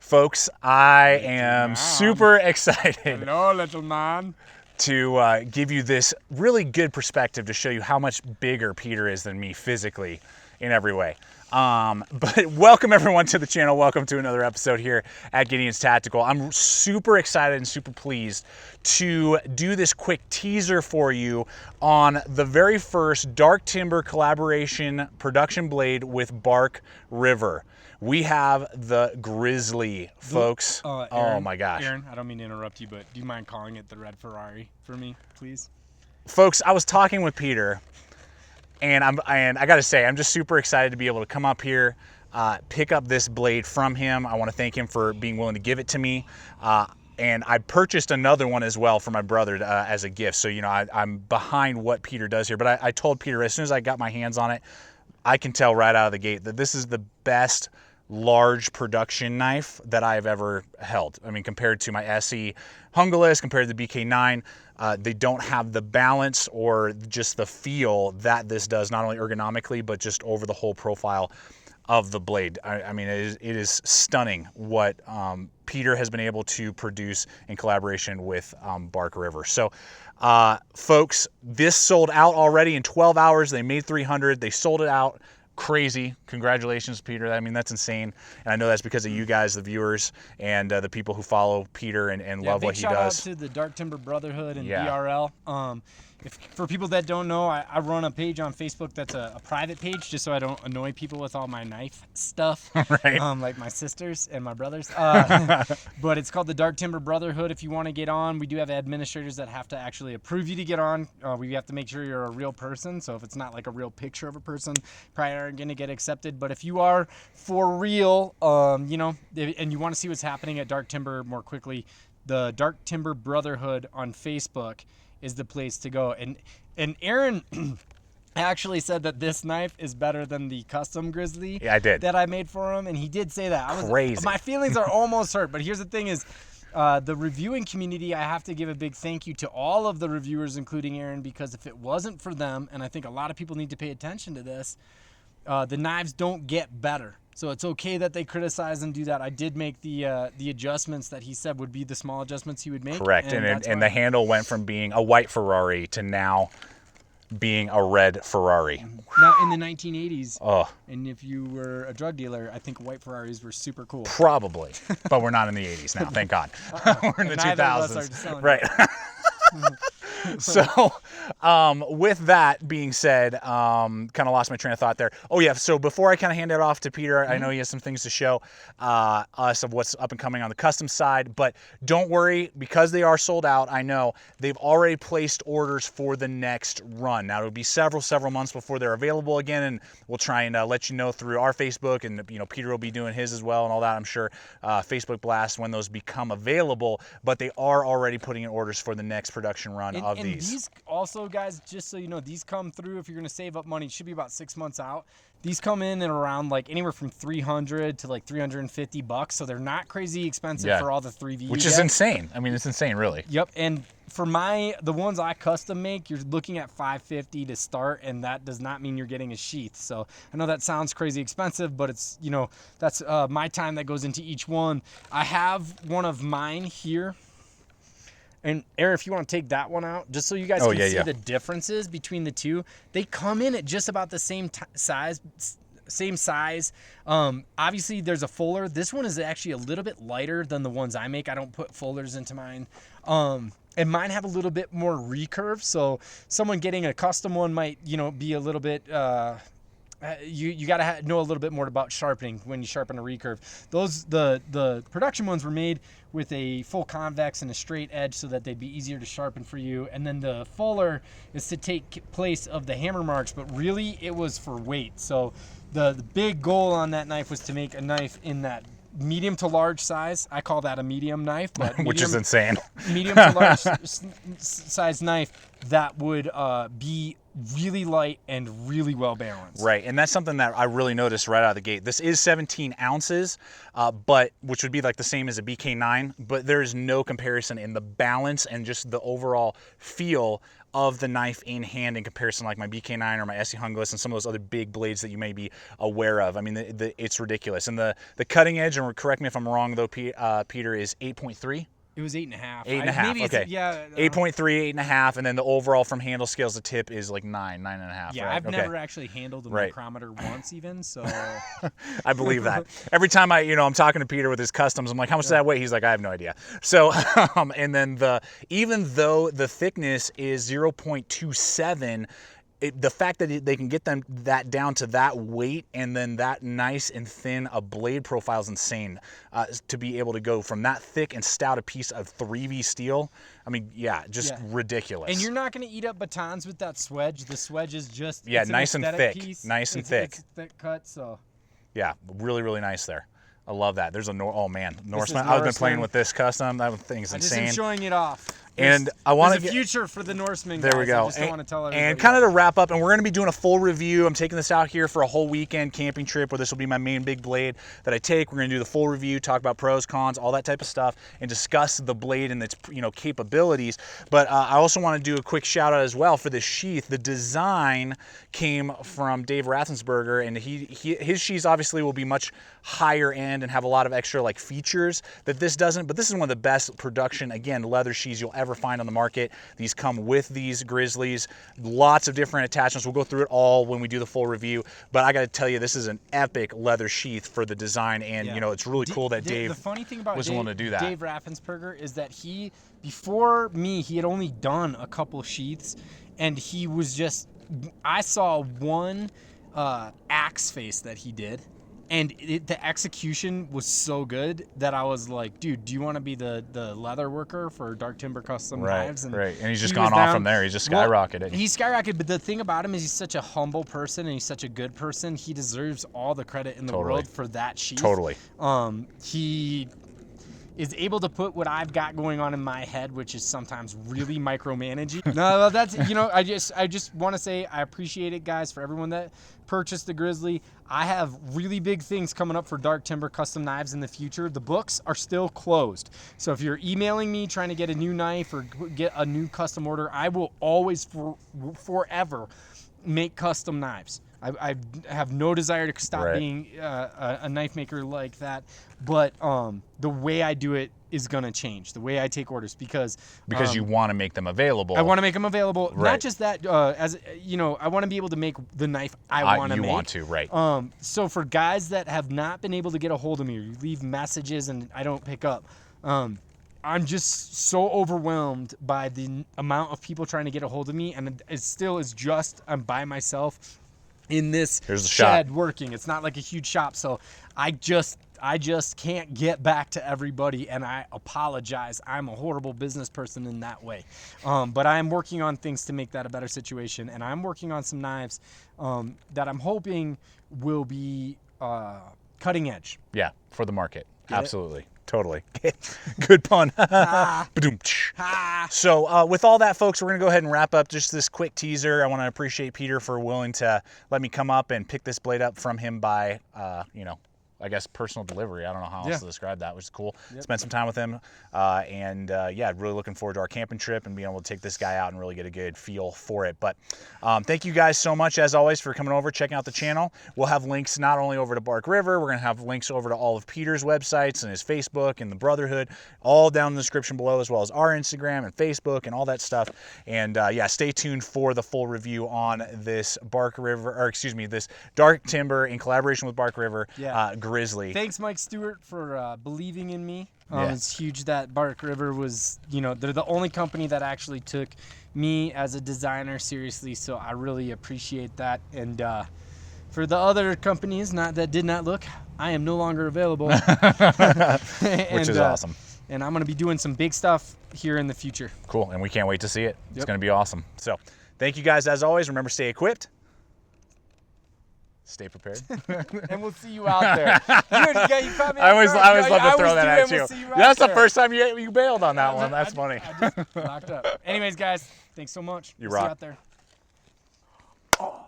Folks, I am super excited. Hello, little man. To give you this really good perspective to show you how much bigger Peter is than me physically in every way. But welcome everyone to the channel. Welcome to another episode here at Gideon's Tactical. I'm super excited and super pleased to do this quick teaser for you on the very first Dark Timber collaboration production blade with Bark River. We have the Grizzly, folks. Aaron, oh my gosh. Aaron, I don't mean to interrupt you, but do you mind calling it the Red Ferrari for me, please? Folks, I was talking with Peter, and I gotta say, I'm just super excited to be able to come up here, pick up this blade from him. I want to thank him for being willing to give it to me. And I purchased another one as well for my brother as a gift. So, you know, I'm behind what Peter does here. But I told Peter as soon as I got my hands on it, I can tell right out of the gate that this is the best large production knife that I've ever held. I mean, compared to my SE Hungalis, compared to the BK9, they don't have the balance or just the feel that this does, not only ergonomically, but just over the whole profile of the blade. I mean, it is stunning what Peter has been able to produce in collaboration with Bark River. So, folks, this sold out already in 12 hours. They made 300. They sold it out. Crazy. Congratulations, Peter. I mean, that's insane. And I know that's because of you guys, the viewers, and the people who follow Peter and love what he does. Big shout out to the Dark Timber Brotherhood and BRL. For people that don't know, I run a page on Facebook that's a private page, just so I don't annoy people with all my knife stuff, right? Like my sisters and my brothers. But it's called the Dark Timber Brotherhood. If you want to get on, we do have administrators that have to actually approve you to get on. We have to make sure you're a real person. So if it's not like a real picture of a person, probably aren't going to get accepted. But if you are for real, you know, and you want to see what's happening at Dark Timber more quickly, the Dark Timber Brotherhood on Facebook is the place to go. And Aaron actually said that this knife is better than the custom Grizzly that I made for him, and he did say that. Crazy. My feelings are almost hurt, but here's the thing is, the reviewing community, I have to give a big thank you to all of the reviewers, including Aaron, because if it wasn't for them, and I think a lot of people need to pay attention to this, the knives don't get better. So it's okay that they criticize and do that. I did make the adjustments that he said would be the small adjustments he would make. Correct, and the handle went from being a white Ferrari to now being a red Ferrari. Now, in the 1980s, and if you were a drug dealer, I think white Ferraris were super cool. Probably, but we're not in the 80s now, thank God. We're in the 2000s. Right. So, with that being said, kind of lost my train of thought there. Oh yeah, so before I kind of hand it off to Peter, I know he has some things to show us of what's up and coming on the custom side, but don't worry, because they are sold out, I know they've already placed orders for the next run. Now it'll be several months before they're available again, and we'll try and let you know through our Facebook, and you know, Peter will be doing his as well and all that, I'm sure, Facebook blast when those become available, but they are already putting in orders for the next production run of these. And these also, guys, just so you know, these come through, if you're going to save up money, it should be about 6 months out. These come in at around like anywhere from $300 to like $350, so they're not crazy expensive for all the 3V. Which is insane. I mean, it's insane, really. Yep, and for the ones I custom make, you're looking at $550 to start, and that does not mean you're getting a sheath. So I know that sounds crazy expensive, but it's, you know, that's my time that goes into each one. I have one of mine here. And Aaron, if you want to take that one out, just so you guys can see the differences between the two, they come in at just about the same size. Obviously, there's a fuller. This one is actually a little bit lighter than the ones I make. I don't put fullers into mine. And mine have a little bit more recurve. So someone getting a custom one might, you know, be a little bit. You got to know a little bit more about sharpening when you sharpen a recurve. The production ones were made with a full convex and a straight edge so that they'd be easier to sharpen for you. And then the fuller is to take place of the hammer marks, but really it was for weight. So the big goal on that knife was to make a knife in that medium to large size. I call that a medium knife, but which is insane. Medium to large size knife that would be really light and really well balanced. Right, and that's something that I really noticed right out of the gate. This is 17 ounces, but which would be like the same as a BK9, but there is no comparison in the balance and just the overall feel of the knife in hand in comparison like my BK9 or my SE Hungless and some of those other big blades that you may be aware of. I mean, it's ridiculous. And the cutting edge, and correct me if I'm wrong though, Peter, is 8.3. It was 8.5. 8.5. Okay. Yeah. 8.3, 8.5, and then the overall from handle scales to tip is like 9.5. Yeah, right? I've never actually handled a micrometer once, even. So I believe that. Every time I'm talking to Peter with his customs, I'm like, how much does that weigh? He's like, I have no idea. So, and then even though the thickness is 0.27. The fact that they can get that down to that weight and then that nice and thin a blade profile is insane. To be able to go from that thick and stout a piece of 3V steel, I mean, just ridiculous. And you're not going to eat up batons with that swedge. The swedge is just nice and thick, piece. nice and thick. It's thick cut, so yeah, really, really nice there. I love that. There's a Norseman. I've been playing with this custom. That thing's insane. I'm just showing it off. And I want to get future for the Norseman. There guys. we go. I just don't want to tell everybody. And kind of to wrap up, and we're going to be doing a full review. I'm taking this out here for a whole weekend camping trip where this will be my main big blade that I take. We're going to do the full review, talk about pros, cons, all that type of stuff, and discuss the blade and its capabilities. But I also want to do a quick shout out as well for the sheath. The design came from Dave Rathensberger, and his sheaths obviously will be much higher end and have a lot of extra like features that this doesn't. But this is one of the best production, again, leather sheaths you'll ever find on the market. These come with these Grizzlies, lots of different attachments. We'll go through it all when we do the full review, but I got to tell you, this is an epic leather sheath for the design, and it's really cool that Dave the funny thing about was willing to do that. Dave Raffensperger is that before me, he had only done a couple sheaths, and he was I saw one axe face that he did, and the execution was so good that I was like, dude, do you want to be the leather worker for Dark Timber Custom Knives? And and he's just gone off from there. He's just skyrocketed. He skyrocketed, but the thing about him is he's such a humble person and he's such a good person. He deserves all the credit in the world for that sheath. Totally. He is able to put what I've got going on in my head, which is sometimes really micromanaging. No, that's, I just want to say I appreciate it, guys, for everyone that purchased the Grizzly. I have really big things coming up for Dark Timber Custom Knives in the future. The books are still closed. So if you're emailing me trying to get a new knife or get a new custom order, I will always forever make custom knives. I have no desire to stop being a knife maker like that, but the way I do it is gonna change. The way I take orders because you want to make them available. I want to make them available. Not just that, I want to be able to make the knife I want to make. You want to, right? So for guys that have not been able to get a hold of me, or you leave messages and I don't pick up, I'm just so overwhelmed by the amount of people trying to get a hold of me, and it still is just I'm by myself in this shed working. It's not like a huge shop, so I just can't get back to everybody, and I apologize. I'm a horrible business person in that way, but I am working on things to make that a better situation, and I'm working on some knives that I'm hoping will be cutting edge. Yeah, for the market. Absolutely. Totally. Good pun. So with all that, folks, we're going to go ahead and wrap up just this quick teaser. I want to appreciate Peter for willing to let me come up and pick this blade up from him by, I guess, personal delivery. I don't know how else to describe that, which is cool. Spent some time with him, and really looking forward to our camping trip and being able to take this guy out and really get a good feel for it. But thank you guys so much, as always, for coming over, checking out the channel. We'll have links not only over to Bark River, we're going to have links over to all of Peter's websites and his Facebook and the Brotherhood, all down in the description below, as well as our Instagram and Facebook and all that stuff. And stay tuned for the full review on this this Dark Timber in collaboration with Bark River Grizzly. Thanks, Mike Stewart, for believing in me. It's huge that Bark River was, they're the only company that actually took me as a designer seriously, so I really appreciate that. And for the other companies that did not look, I am no longer available. Which is awesome. And I'm going to be doing some big stuff here in the future. Cool, and we can't wait to see it. It's going to be awesome. So thank you guys, as always. Remember, stay equipped. Stay prepared. And we'll see you out there. I always love to throw that at you. That's the first time you bailed on that one. That's funny. I just locked up. Anyways, guys, Thanks so much. You We'll see rock. you out there.